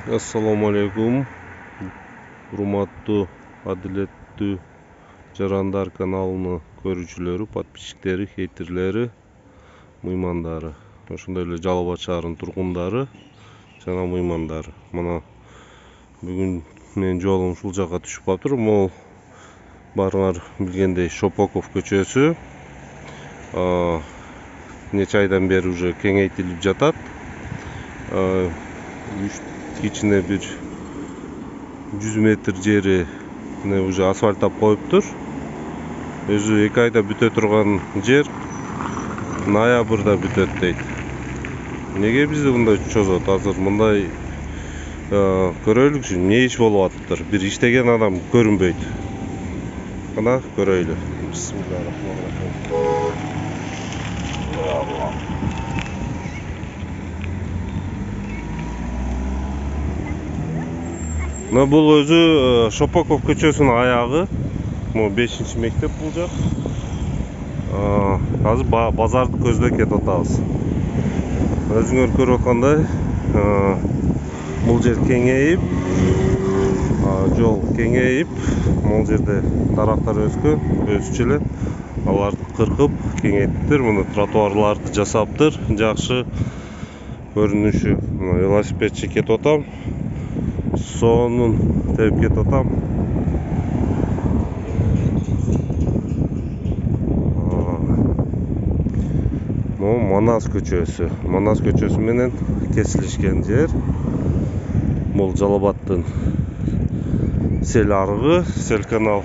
Assalamu alaikum. Урматтуу, адилеттүү Жарандар каналынын көрүүчүлөрү, подписчиктери, хейтерлери, мыймандары, ошондой эле Жалал Абад шаарынын тургундары жана мыймандары. Мына бүгүн менин жолум ушул жакка түшүп калыптыр. Могул баарыңар билгендей Шопоков көчөсү нече айдан бери уже кеңейтилип жатат. Кичине бир 100 метр жери уже асфальттап коюптур. Өзү 2 айда бүтө турган жер ноябрда бүтөт дейт. Неге бизде мындай чозот? Азыр мындай көрөйлүкчү эмне иш болуп атыптыр? Бир иштеген адам көрүнбөйт. Кана көрөйлү. Бисмиллахиррахманиррахим. Мына бул өзү Шопоков көчөсүнүн аягы. Могу 5-чи мектеп бул жак. Азыр базарды көздөп кетип атабыз. Өзүңөр көрүп аткандай, бул жер кеңейип, жол кеңейип, бул жерде дарактар өсүчү эле. Аларды кыркып, кеңейттиптир. Мына тротуарларды жасаптыр. Жакшы көрүнүшү. Велосипедчи кетип атам. Сонун терип кетип атам. Могу Манас көчөсү. Манас көчөсү менен кесилишкен жер. Бул Жалал Абадтын сел арыгы, сел канал.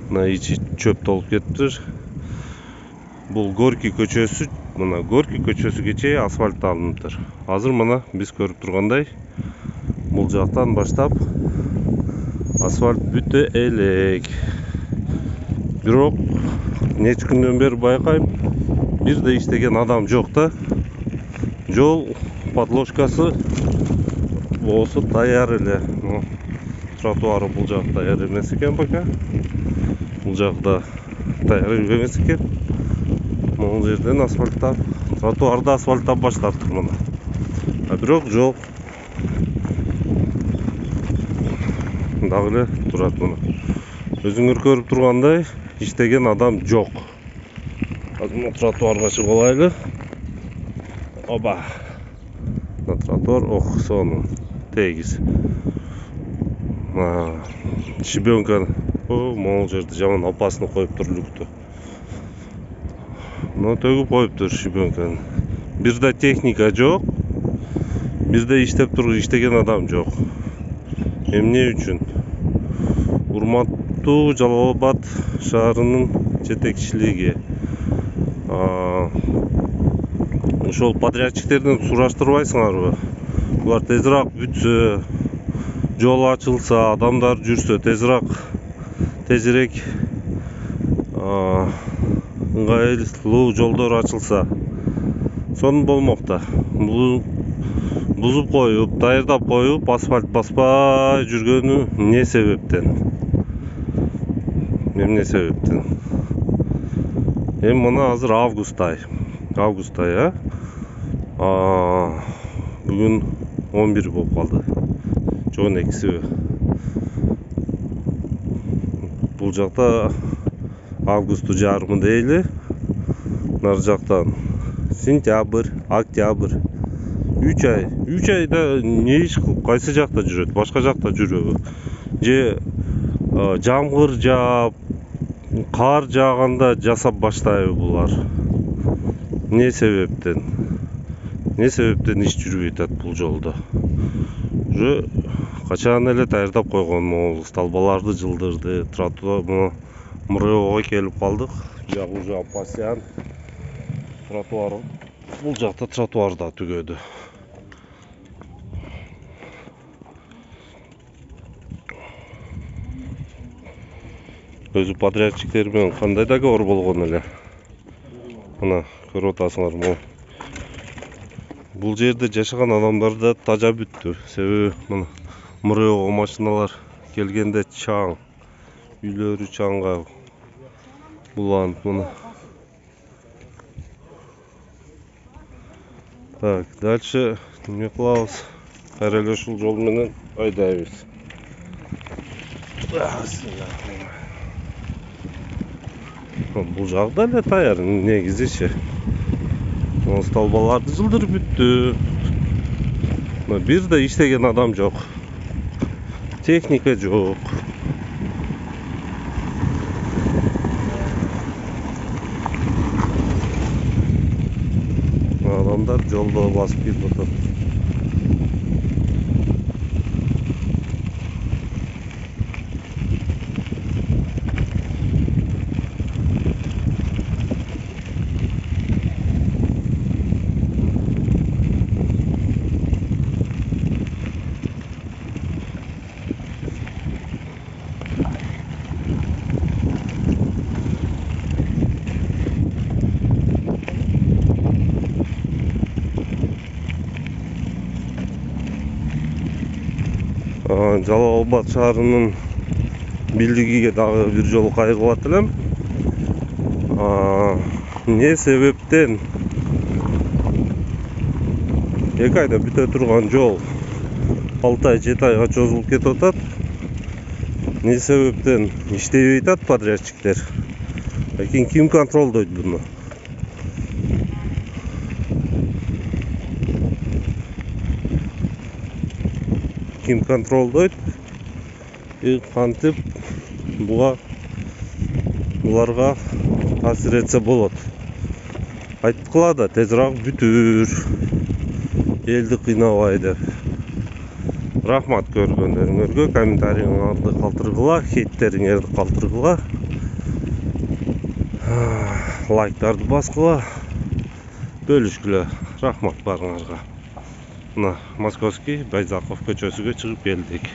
Мына ичи чөп толуп кетиптир. Бул Горький көчөсү. Мына Горький көчөсүгө чейин асфальт алыныптыр. Азыр мына биз көрүп тургандай, бул жактан баштап асфальт бүтө элек. Бирок нече күндөн бери байкайм, бир да иштеген адам жок да. Жол подложкасы болсо даяр эле. Тротуары бул жак даяр эмес экен пока. Бул жакта даяр эмес экен. Могул жерден асфальттап, тротуарды асфальттап баштаптыр мына. Бирок жол дагы эле турат мына. Өзүңөр көрүп тургандай, иштеген адам жок. Азыр мына тротуарга чыгып алайлы. Оба. Мына тротуар сонун, тегиз. Щебенка, могул жерде жаман опасно коюптур люкту. Но төгүп коюптур щебенканы. Бирде техника жок. Бизде иштеген адам жок. Эмне үчүн? Урматтуу Жалал Абад шаарынын жетекчилиги ошол подрядчиктерден сураштырбайсыңарбы? Булар тезирээк бүтсө, жол ачылса, адамдар жүрсө, тезирээк ыңгайлуу жолдор ачылса, сонун болмок да. Бузуп коюп, даярдап коюп, асфальт баспай жүргөнү эмне себептен? Эмне себептен? Мына азыр август ай, Бүгүн 11 болуп калды. Жон 2-си. Бул жакта августту жарымы дейли. Нар жактан сентябрь, октябрь. 3 айда не иш кылып, кайсы жакта жүрөт? Башка жакта жүрөбү? Же жамгыр жаап, кар жааганда жасап баштайбы булар? Эмне себептен? Иш жүрбөй атат бул жолдо? Уже качан эле даярдап койгон, могул столбаларды жылдырды, тротуар муройго келип калдык. Жак уже опасян. Тротуар. Бул жакта тротуар да түгөдү. Өзү подрядчиктер менен кандай договор болгон эле? Мына көрүп атасыңар. Бул жерде жашаган адамдар да тажа бүттү. Себеби мына муройго машиналар келгенде чаң, үйлөрү чаңга буланып мына. Так, дальше эмне кылабыз? Кайра эле ушул жол менен айдайбыз. Бул жагда эле таяр негизичи. Столбаларды жылдырып бүттү. Бир да иштеген адам жок. Техника жок. Адамдар жолдо басып кетип атат. Жалал Абад шаарынын бийлигиге дагы бир жолу кайрылат элем. Не себептен 2 айда бүтө турган жол 6 ай 7 айга чозулуп кетип атат. Не себептен иштебей атат подрядчиктер. Лекин ким контролдойт буну? Ким контролдойт? Кантип буларга таасир этсе болот. Айткыла да тезирээк бүтүр. Элди кыйнабай деп. Рахмат көргөндөрүңөргө, комментарийиңарды калтыргыла, хейттериңерди калтыргыла. Лайктарды баскыла. Бөлүшкүлө. Рахмат барыңарга. Мына Московский Байзаков көчөсүгө чыгып келдик.